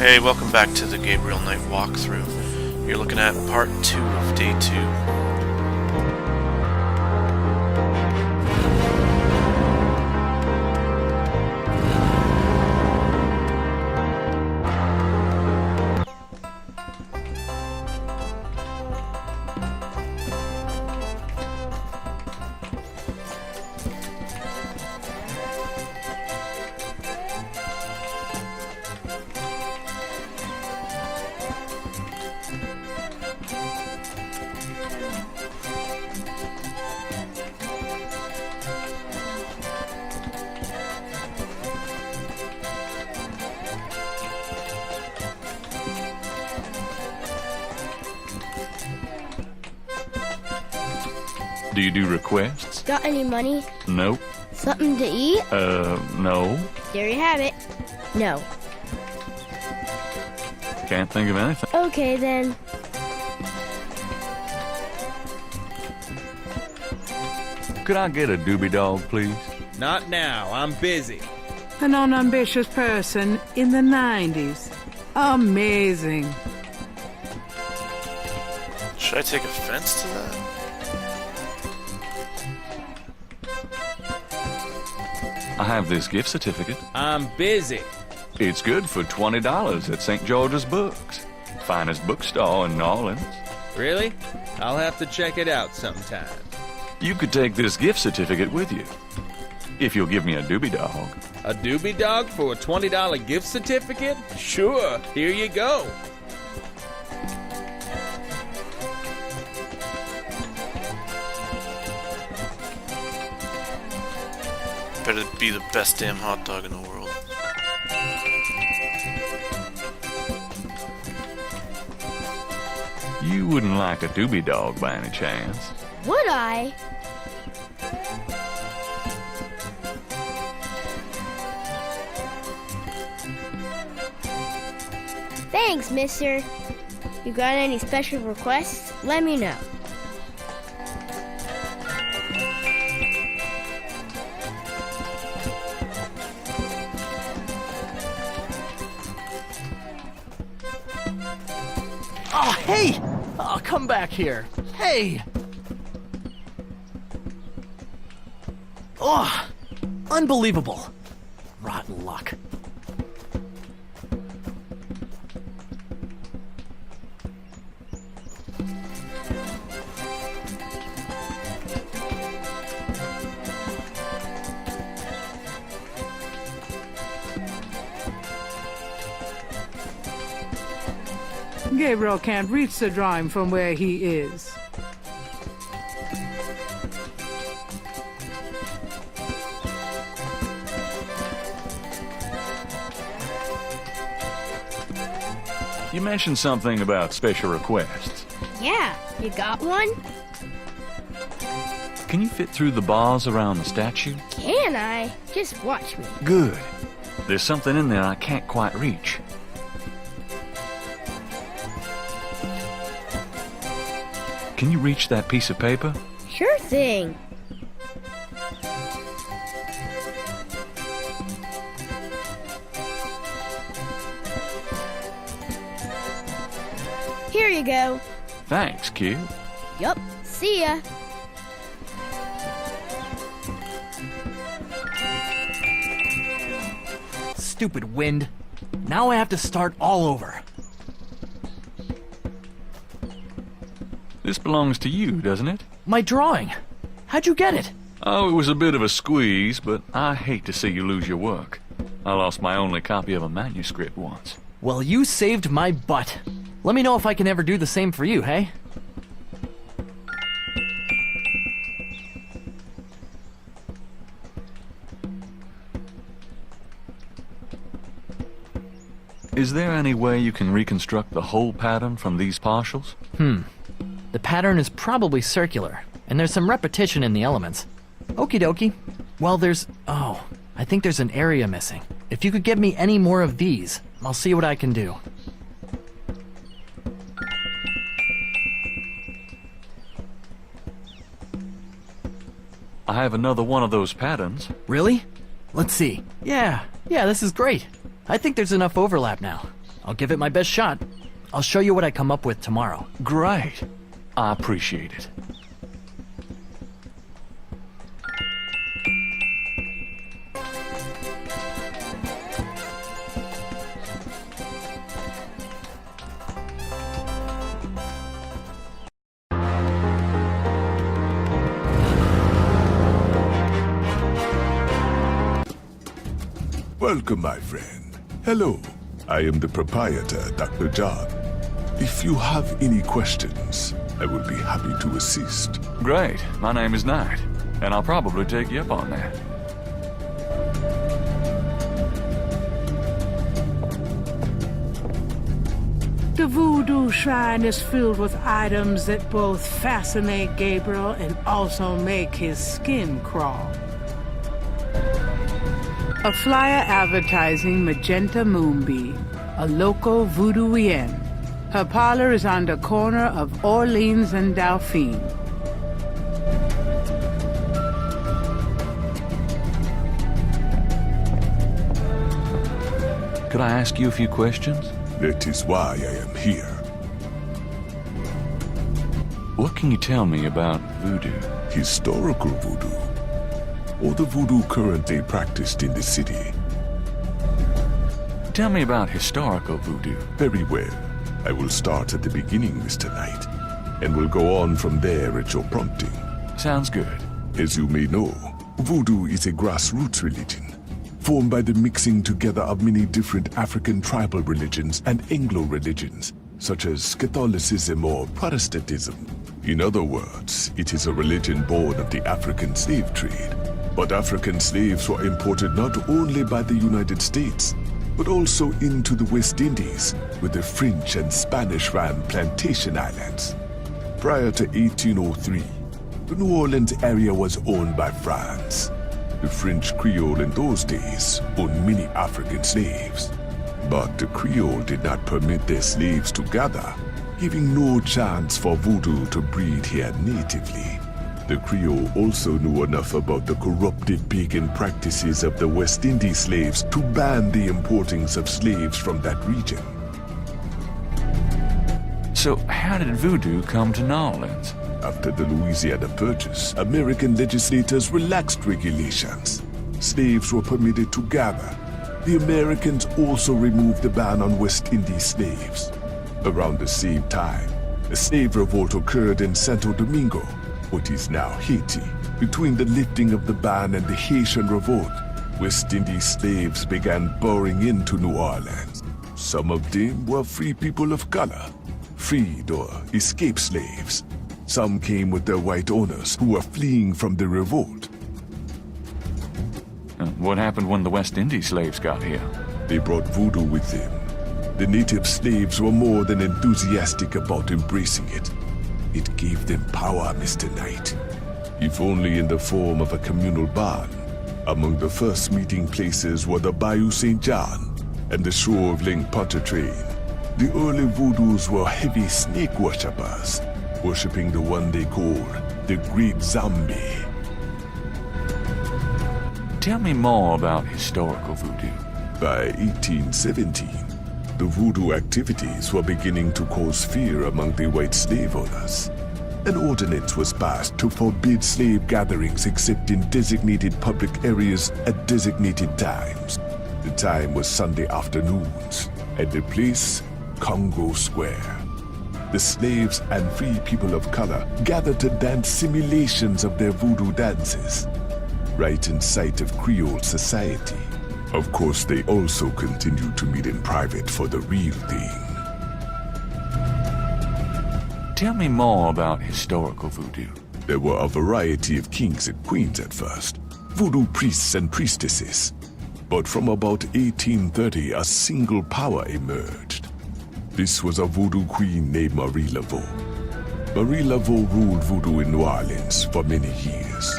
Hey, welcome back to the Gabriel Knight walkthrough. You're looking at part 2 of day 2. Do you do requests? Got any money? Nope. Something to eat? No. There you have it. No. Can't think of anything. Okay, then. Could I get a doobie dog, please? Not now, I'm busy. An unambitious person in the 90s. Amazing. Should I take offense to that? I have this gift certificate. I'm busy. It's good for $20 at St. George's Books. Finest bookstore in New Orleans. Really? I'll have to check it out sometime. You could take this gift certificate with you. If you'll give me a doobie dog. A doobie dog for a $20 gift certificate? Sure, here you go. Better be the best damn hot dog in the world. You wouldn't like a doobie dog by any chance. Would I? Thanks, mister. You got any special requests? Let me know. Oh, hey! Oh, come back here. Hey! Oh, unbelievable. Rotten luck. Gabriel can't reach the drawing from where he is. You mentioned something about special requests. Yeah, you got one? Can you fit through the bars around the statue? Can I? Just watch me. Good. There's something in there I can't quite reach. Can you reach that piece of paper? Sure thing. Here you go. Thanks, kid. Yup. See ya. Stupid wind. Now I have to start all over. This belongs to you, doesn't it? My drawing. How'd you get it? Oh, it was a bit of a squeeze, but I hate to see you lose your work. I lost my only copy of a manuscript once. Well, you saved my butt. Let me know if I can ever do the same for you, hey? Is there any way you can reconstruct the whole pattern from these partials? The pattern is probably circular, and there's some repetition in the elements. Okie dokie. Well, I think there's an area missing. If you could get me any more of these, I'll see what I can do. I have another one of those patterns. Really? Let's see. Yeah, this is great. I think there's enough overlap now. I'll give it my best shot. I'll show you what I come up with tomorrow. Great. I appreciate it. Welcome, my friend. Hello. I am the proprietor, Dr. John. If you have any questions, I will be happy to assist. Great. My name is Knight, and I'll probably take you up on that. The voodoo shrine is filled with items that both fascinate Gabriel and also make his skin crawl. A flyer advertising Magenta Moonbee, a local voodooienne. Her parlor is on the corner of Orleans and Dauphine. Could I ask you a few questions? That is why I am here. What can you tell me about voodoo? Historical voodoo, or the voodoo currently practiced in the city. Tell me about historical voodoo. Very well. I will start at the beginning, Mr. Knight, and will go on from there at your prompting. Sounds good. As you may know, voodoo is a grassroots religion, formed by the mixing together of many different African tribal religions and Anglo religions, such as Catholicism or Protestantism. In other words, it is a religion born of the African slave trade. But African slaves were imported not only by the United States, but also into the West Indies, where the French and Spanish ran plantation islands. Prior to 1803, the New Orleans area was owned by France. The French Creole in those days owned many African slaves. But the Creole did not permit their slaves to gather, giving no chance for voodoo to breed here natively. The Creole also knew enough about the corrupted pagan practices of the West Indies slaves to ban the importings of slaves from that region. So how did voodoo come to New Orleans? After the Louisiana Purchase, American legislators relaxed regulations. Slaves were permitted to gather. The Americans also removed the ban on West Indies slaves. Around the same time, a slave revolt occurred in Santo Domingo, what is now Haiti. Between the lifting of the ban and the Haitian Revolt, West Indies slaves began pouring into New Orleans. Some of them were free people of color, freed or escaped slaves. Some came with their white owners who were fleeing from the revolt. What happened when the West Indies slaves got here? They brought voodoo with them. The native slaves were more than enthusiastic about embracing it. It gave them power, Mr. Knight, if only in the form of a communal barn. Among the first meeting places were the Bayou St. John and the shore of Lake Pontchartrain. The early voodoos were heavy snake worshippers, worshipping the one they called the Great Zombie. Tell me more about historical voodoo. By 1817, the voodoo activities were beginning to cause fear among the white slave owners. An ordinance was passed to forbid slave gatherings except in designated public areas at designated times. The time was Sunday afternoons, and the place, Congo Square. The slaves and free people of color gathered to dance simulations of their voodoo dances, right in sight of Creole society. Of course, they also continued to meet in private for the real thing. Tell me more about historical voodoo. There were a variety of kings and queens at first, voodoo priests and priestesses. But from about 1830, a single power emerged. This was a voodoo queen named Marie Laveau. Marie Laveau ruled voodoo in New Orleans for many years.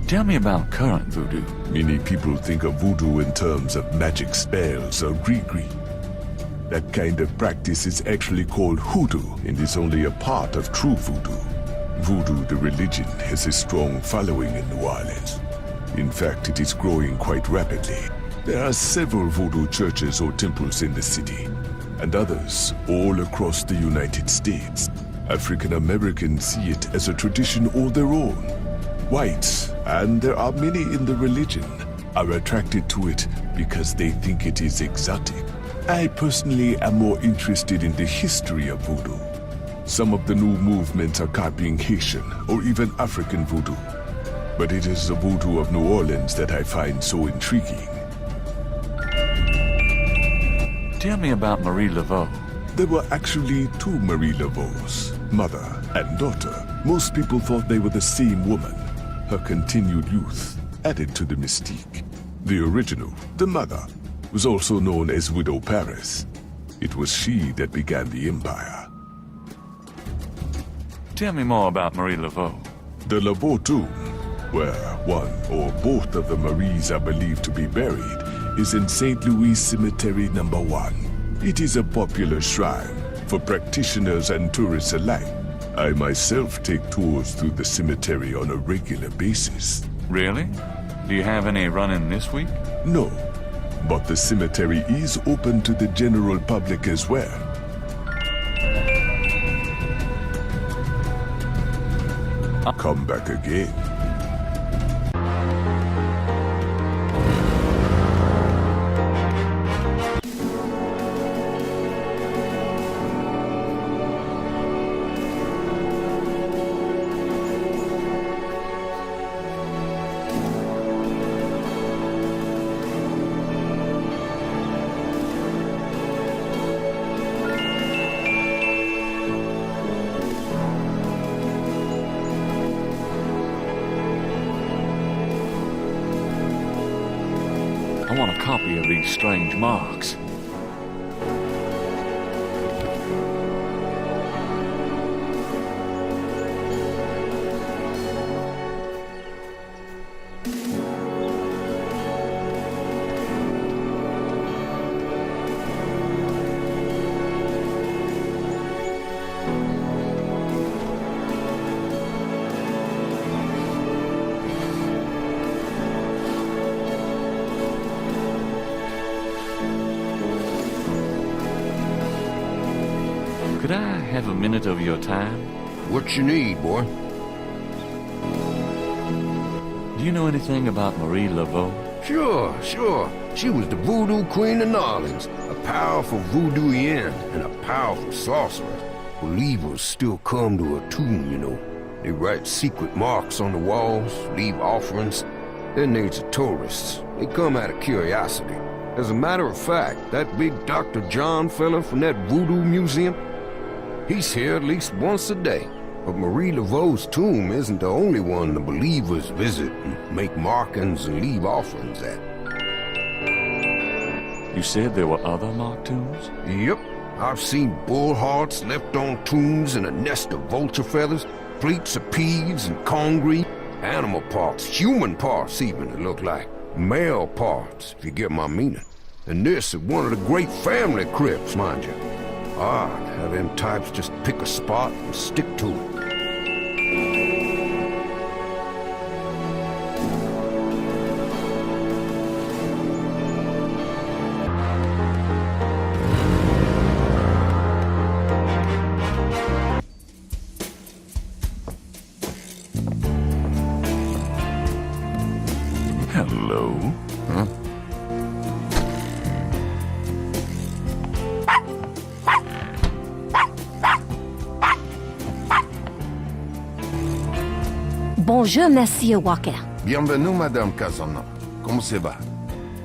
Tell me about current voodoo. Many people think of voodoo in terms of magic spells or gree-gree. That kind of practice is actually called hoodoo and is only a part of true voodoo. Voodoo, the religion, has a strong following in New Orleans. In fact, it is growing quite rapidly. There are several voodoo churches or temples in the city, and others all across the United States. African Americans see it as a tradition all their own. Whites, and there are many in the religion, are attracted to it because they think it is exotic. I personally am more interested in the history of voodoo. Some of the new movements are copying Haitian or even African voodoo. But it is the voodoo of New Orleans that I find so intriguing. Tell me about Marie Laveau. There were actually two Marie Laveaus, mother and daughter. Most people thought they were the same woman. Her continued youth added to the mystique. The original, the mother, was also known as Widow Paris. It was she that began the empire. Tell me more about Marie Laveau. The Laveau tomb, where one or both of the Maries are believed to be buried, is in St. Louis Cemetery No. 1. It is a popular shrine for practitioners and tourists alike. I myself take tours through the cemetery on a regular basis. Really? Do you have any running this week? No, but the cemetery is open to the general public as well. Come back again. I want a copy of these strange marks. Could I have a minute of your time? What you need, boy? Do you know anything about Marie Laveau? Sure. She was the voodoo queen of New Orleans, a powerful voodooienne and a powerful sorceress. Believers still come to her tomb, you know. They write secret marks on the walls, leave offerings. Then there's the tourists. They come out of curiosity. As a matter of fact, that big Dr. John fella from that voodoo museum, he's here at least once a day. But Marie Laveau's tomb isn't the only one the believers visit and make markings and leave offerings at. You said there were other marked tombs? Yep. I've seen bull hearts left on tombs and a nest of vulture feathers, plates of peas and congreve, animal parts, human parts even, it looked like. Male parts, if you get my meaning. And this is one of the great family crypts, mind you. Odd how them types just pick a spot and stick to it. Hello? Huh? Bonjour, Monsieur Walker. Bienvenue, Madame Casano. Comment ça va?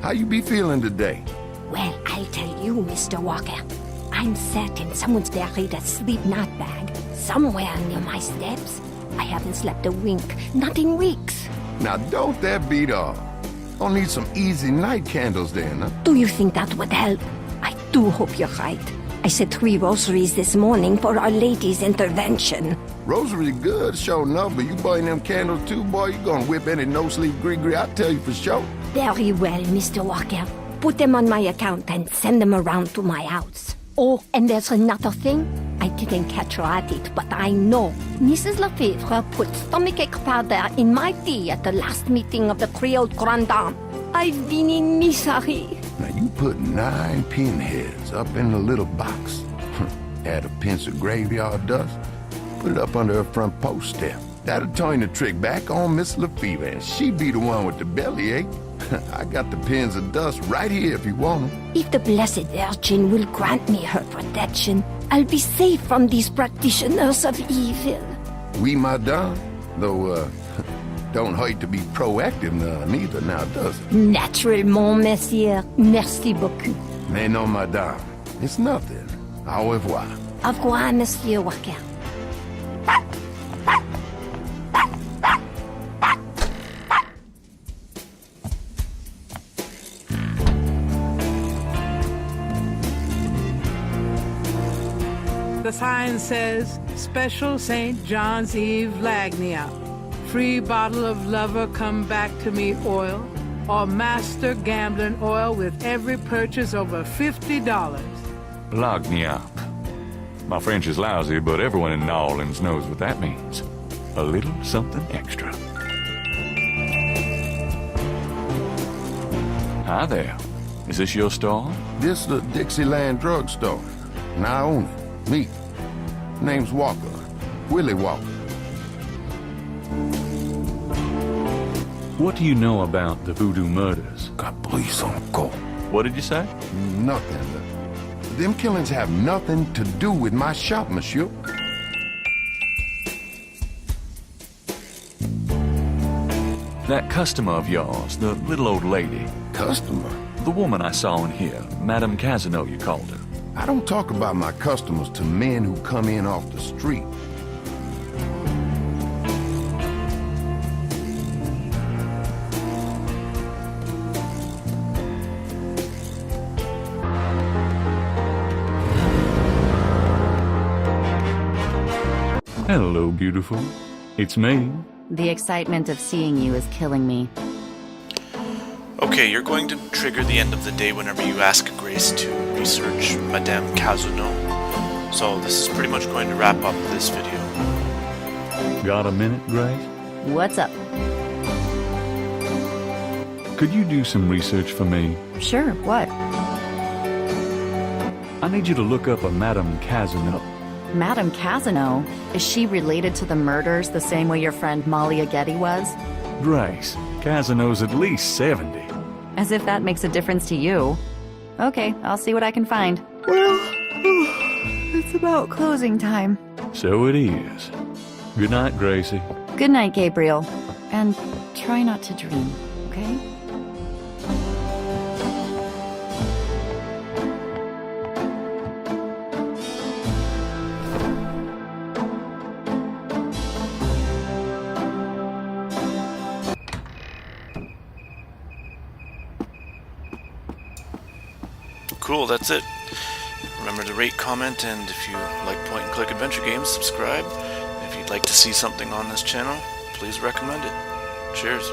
How you be feeling today? Well, I'll tell you, Mr. Walker. I'm certain someone's buried a sleep knot bag somewhere near my steps. I haven't slept a wink, not in weeks. Now, don't that beat all. I'll need some easy night candles then, huh? Do you think that would help? I do hope you're right. I said 3 rosaries this morning for Our Lady's intervention. Rosary good, sure enough, but you buying them candles too, boy, you gonna whip any no-sleep gree-gree, I tell you for sure. Very well, Mr. Walker. Put them on my account and send them around to my house. Oh, and there's another thing. I didn't catch her at it, but I know. Mrs. Lefebvre put stomachache powder in my tea at the last meeting of the Creole Grand Dame. I've been in misery. Now you put 9 pinheads up in a little box. Add a pinch of graveyard dust. Put it up under her front post step. That'll turn the trick back on Miss Lefevre, and she be the one with the bellyache. I got the pins of dust right here if you want them. If the Blessed Virgin will grant me her protection, I'll be safe from these practitioners of evil. Oui, madame. Though, don't hurt to be proactive neither now, does it? Naturellement, monsieur. Merci beaucoup. Mais non, madame. It's nothing. Au revoir. Au revoir, Monsieur Walker. The sign says, Special St. John's Eve Lagnia. Free bottle of lover come back to me oil, or master gambling oil with every purchase over $50. Lagniappe. My French is lousy, but everyone in New Orleans knows what that means. A little something extra. Hi there. Is this your store? This the Dixieland drugstore, and I own it. Me. Name's Walker. Willie Walker. What do you know about the voodoo murders? Caprice encore. What did you say? Nothing. Them killings have nothing to do with my shop, monsieur. That customer of yours, the little old lady. Customer? The woman I saw in here, Madame Casino, you called her. I don't talk about my customers to men who come in off the street. Hello, beautiful. It's me. The excitement of seeing you is killing me. Okay, you're going to trigger the end of the day whenever you ask Grace to research Madame Casino. So this is pretty much going to wrap up this video. Got a minute, Grace? What's up? Could you do some research for me? Sure, what? I need you to look up a Madame Casino. Madame Casino? Is she related to the murders the same way your friend Molly Aghetti was? Grace, Casino's at least 70. As if that makes a difference to you. Okay, I'll see what I can find. Well, it's about closing time. So it is. Good night, Gracie. Good night, Gabriel. And try not to dream, okay? Cool, that's it. Remember to rate, comment, and if you like point-and-click adventure games, subscribe. If you'd like to see something on this channel, please recommend it. Cheers.